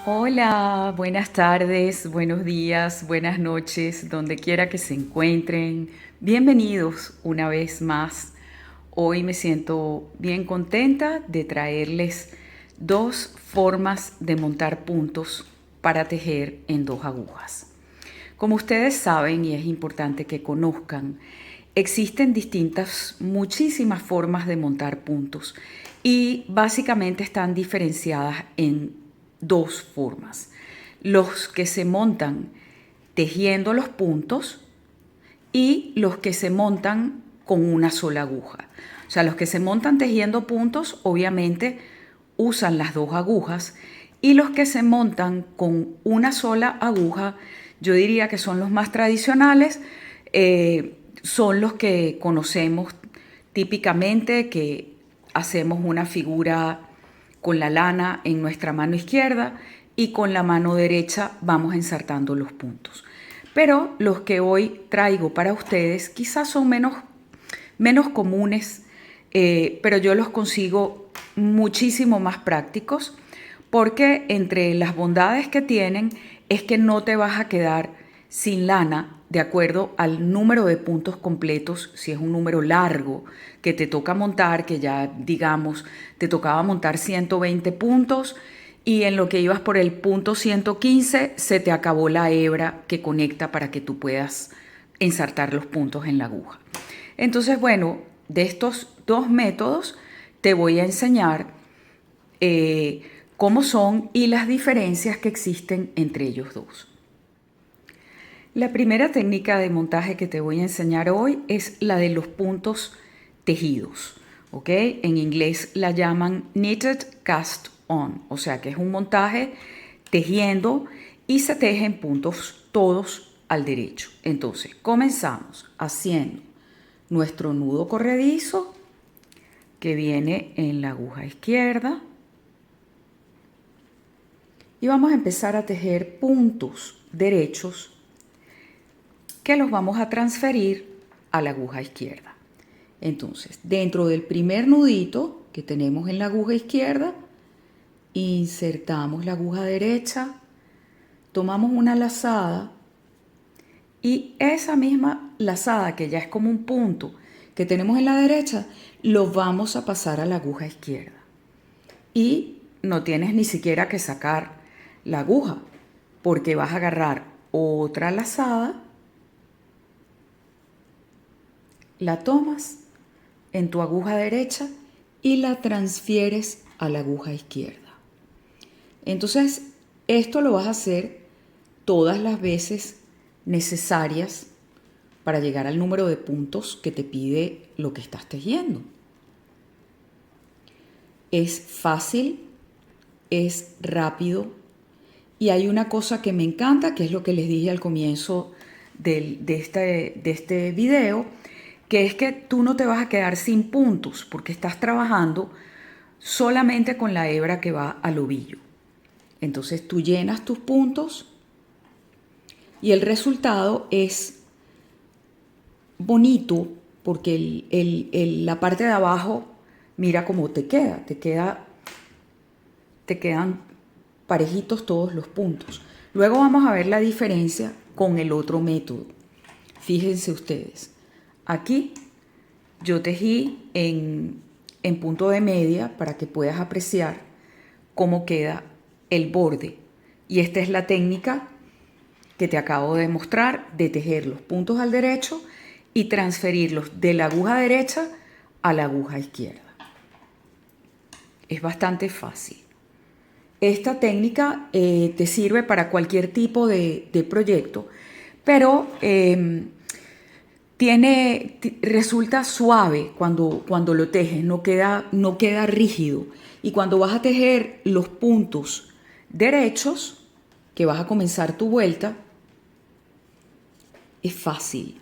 Hola, buenas tardes, buenos días, buenas noches, donde quiera que se encuentren. Bienvenidos una vez más. Hoy me siento bien contenta de traerles dos formas de montar puntos para tejer en dos agujas. Como ustedes saben, y es importante que conozcan, existen muchísimas formas de montar puntos y básicamente están diferenciadas en dos formas. Los que se montan tejiendo los puntos y los que se montan con una sola aguja. O sea, los que se montan tejiendo puntos obviamente usan las dos agujas y los que se montan con una sola aguja, yo diría que son los más tradicionales, son los que conocemos típicamente, que hacemos una figura con la lana en nuestra mano izquierda y con la mano derecha vamos ensartando los puntos. Pero los que hoy traigo para ustedes quizás son menos comunes, pero yo los consigo muchísimo más prácticos porque entre las bondades que tienen es que no te vas a quedar sin lana de acuerdo al número de puntos completos, si es un número largo que te toca montar, que ya digamos te tocaba montar 120 puntos y en lo que ibas por el punto 115 se te acabó la hebra que conecta para que tú puedas ensartar los puntos en la aguja. Entonces, bueno, de estos dos métodos te voy a enseñar cómo son y las diferencias que existen entre ellos dos. La primera técnica de montaje que te voy a enseñar hoy es la de los puntos tejidos, ¿ok? En inglés la llaman knitted cast on, o sea que es un montaje tejiendo y se tejen puntos todos al derecho. Entonces, comenzamos haciendo nuestro nudo corredizo que viene en la aguja izquierda y vamos a empezar a tejer puntos derechos que los vamos a transferir a la aguja izquierda. Entonces, dentro del primer nudito que tenemos en la aguja izquierda, insertamos la aguja derecha, tomamos una lazada y esa misma lazada, que ya es como un punto que tenemos en la derecha, lo vamos a pasar a la aguja izquierda. Y no tienes ni siquiera que sacar la aguja, porque vas a agarrar otra lazada, la tomas en tu aguja derecha y la transfieres a la aguja izquierda. Entonces, esto lo vas a hacer todas las veces necesarias para llegar al número de puntos que te pide lo que estás tejiendo. Es fácil, es rápido y hay una cosa que me encanta, que es lo que les dije al comienzo de este video, que es que tú no te vas a quedar sin puntos porque estás trabajando solamente con la hebra que va al ovillo. Entonces tú llenas tus puntos y el resultado es bonito porque la parte de abajo, mira cómo te quedan parejitos todos los puntos. Luego vamos a ver la diferencia con el otro método. Fíjense ustedes, aquí yo tejí en punto de media para que puedas apreciar cómo queda el borde. Y esta es la técnica que te acabo de mostrar de tejer los puntos al derecho y transferirlos de la aguja derecha a la aguja izquierda. Es bastante fácil. Esta técnica te sirve para cualquier tipo de proyecto, pero resulta suave cuando lo tejes, no queda rígido. Y cuando vas a tejer los puntos derechos, que vas a comenzar tu vuelta, es fácil,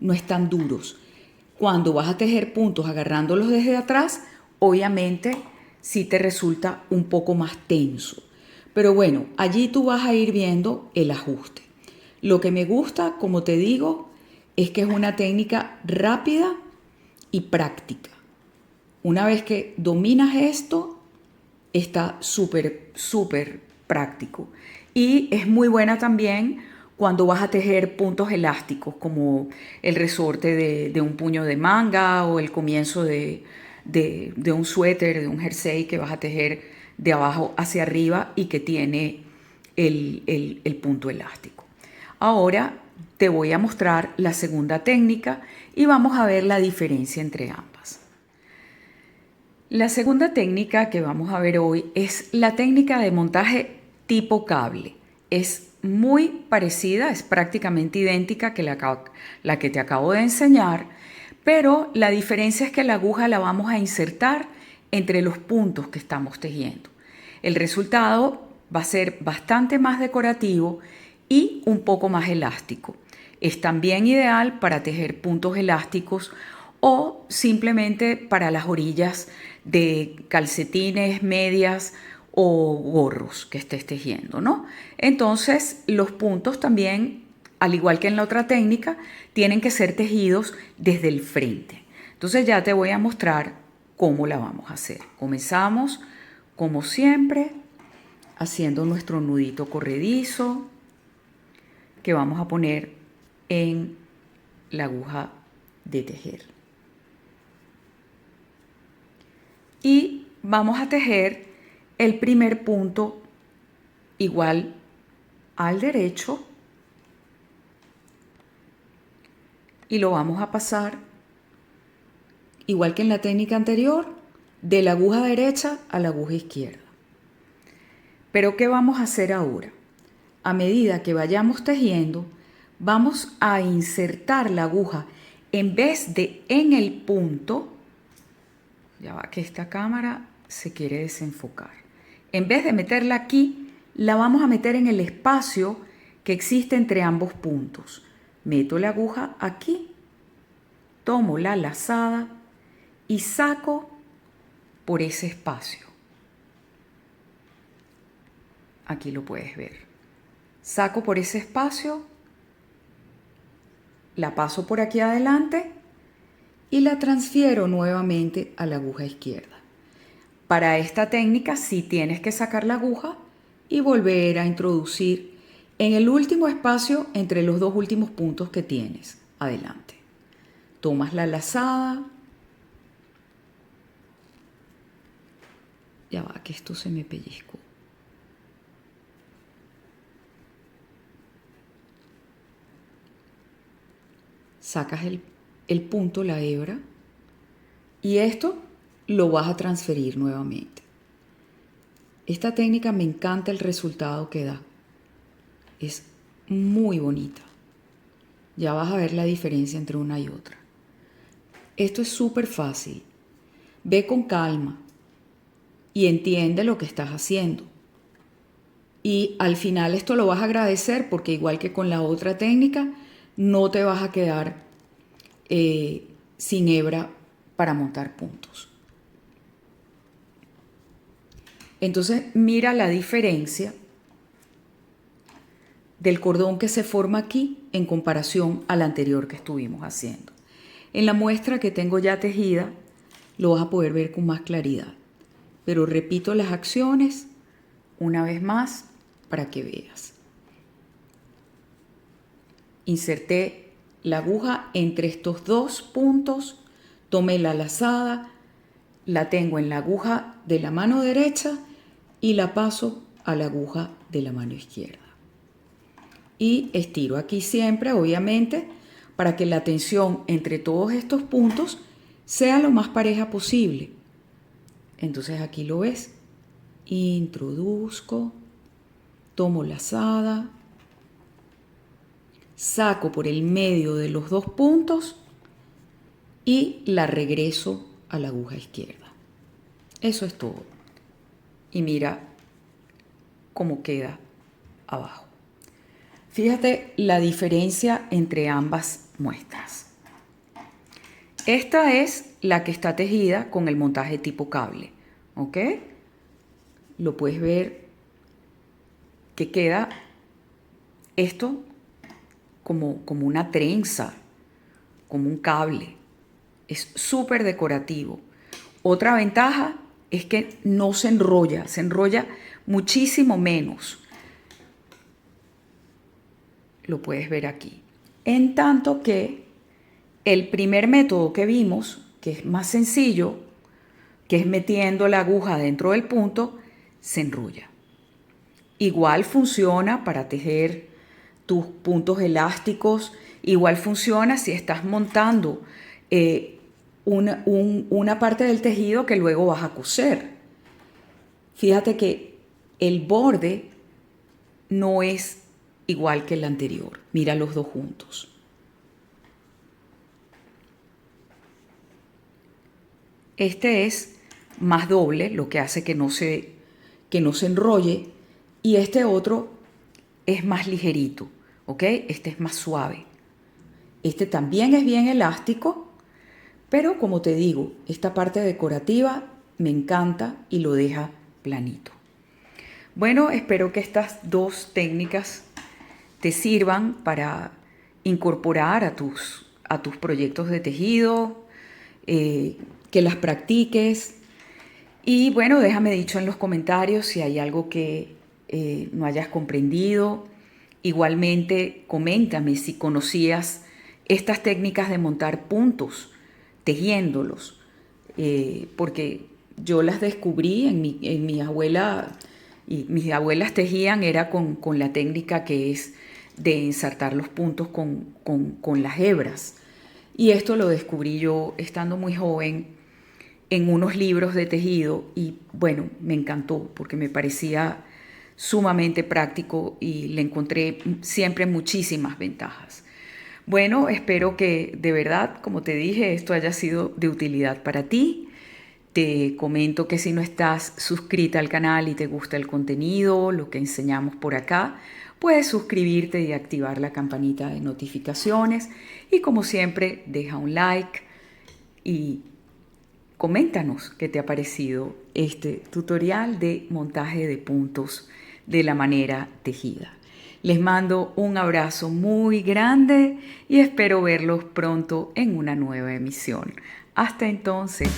no están duros. Cuando vas a tejer puntos agarrándolos desde atrás, obviamente sí te resulta un poco más tenso. Pero bueno, allí tú vas a ir viendo el ajuste. Lo que me gusta, como te digo, es que es una técnica rápida y práctica. Una vez que dominas esto, está súper práctico. Y es muy buena también cuando vas a tejer puntos elásticos, como el resorte de un puño de manga o el comienzo de un suéter, de un jersey que vas a tejer de abajo hacia arriba y que tiene el punto elástico. Ahora te voy a mostrar la segunda técnica y vamos a ver la diferencia entre ambas. La segunda técnica que vamos a ver hoy es la técnica de montaje tipo cable. Es muy parecida, es prácticamente idéntica que la que te acabo de enseñar, pero la diferencia es que la aguja la vamos a insertar entre los puntos que estamos tejiendo. El resultado va a ser bastante más decorativo y un poco más elástico. Es también ideal para tejer puntos elásticos o simplemente para las orillas de calcetines, medias o gorros que estés tejiendo, ¿no? Entonces, los puntos también, al igual que en la otra técnica, tienen que ser tejidos desde el frente. Entonces ya te voy a mostrar cómo la vamos a hacer. Comenzamos, como siempre, haciendo nuestro nudito corredizo que vamos a poner en la aguja de tejer. Y vamos a tejer el primer punto igual al derecho y lo vamos a pasar igual que en la técnica anterior de la aguja derecha a la aguja izquierda. Pero ¿qué vamos a hacer ahora? A medida que vayamos tejiendo, vamos a insertar la aguja en vez de en el punto. Ya va que esta cámara se quiere desenfocar. En vez de meterla aquí, la vamos a meter en el espacio que existe entre ambos puntos. Meto la aguja aquí, tomo la lazada y saco por ese espacio. Aquí lo puedes ver. Saco por ese espacio, la paso por aquí adelante y la transfiero nuevamente a la aguja izquierda. Para esta técnica sí tienes que sacar la aguja y volver a introducir en el último espacio entre los dos últimos puntos que tienes. Adelante. Tomas la lazada. Ya va, que esto se me pellizcó. Sacas el punto, la hebra, y esto lo vas a transferir nuevamente. Esta técnica me encanta el resultado que da. Es muy bonita. Ya vas a ver la diferencia entre una y otra. Esto es súper fácil. Ve con calma y entiende lo que estás haciendo. Y al final esto lo vas a agradecer porque igual que con la otra técnica, no te vas a quedar sin hebra para montar puntos. Entonces mira la diferencia del cordón que se forma aquí en comparación al anterior que estuvimos haciendo. En la muestra que tengo ya tejida lo vas a poder ver con más claridad, pero repito las acciones una vez más para que veas. Inserté la aguja entre estos dos puntos, tomé la lazada, la tengo en la aguja de la mano derecha y la paso a la aguja de la mano izquierda. Y estiro aquí siempre, obviamente, para que la tensión entre todos estos puntos sea lo más pareja posible. Entonces aquí lo ves. Introduzco, tomo lazada, saco por el medio de los dos puntos y la regreso a la aguja izquierda. Eso es todo. Y mira cómo queda abajo. Fíjate la diferencia entre ambas muestras. Esta es la que está tejida con el montaje tipo cable, ¿ok? Lo puedes ver que queda esto como una trenza, como un cable. Es súper decorativo. Otra ventaja es que no se enrolla muchísimo menos. Lo puedes ver aquí. En tanto que el primer método que vimos, que es más sencillo, que es metiendo la aguja dentro del punto, se enrolla. Igual funciona para tejer tus puntos elásticos, igual funciona si estás montando una parte del tejido que luego vas a coser. Fíjate que el borde no es igual que el anterior. Mira los dos juntos. Este es más doble, lo que hace que no se enrolle, y este otro es más ligerito, ¿ok? Este es más suave. Este también es bien elástico, pero como te digo, esta parte decorativa me encanta y lo deja planito. Bueno, espero que estas dos técnicas te sirvan para incorporar a tus proyectos de tejido, que las practiques. Y bueno, déjame dicho en los comentarios si hay algo que no hayas comprendido. Igualmente, coméntame si conocías estas técnicas de montar puntos, tejiéndolos, porque yo las descubrí en mi abuela, y mis abuelas tejían, era con la técnica que es de ensartar los puntos con las hebras. Y esto lo descubrí yo estando muy joven en unos libros de tejido y bueno, me encantó porque me parecía sumamente práctico y le encontré siempre muchísimas ventajas. Bueno, espero que de verdad, como te dije, esto haya sido de utilidad para ti. Te comento que si no estás suscrita al canal y te gusta el contenido, lo que enseñamos por acá, puedes suscribirte y activar la campanita de notificaciones. Y como siempre, deja un like y coméntanos qué te ha parecido este tutorial de montaje de puntos de la manera tejida. Les mando un abrazo muy grande y espero verlos pronto en una nueva emisión. Hasta entonces.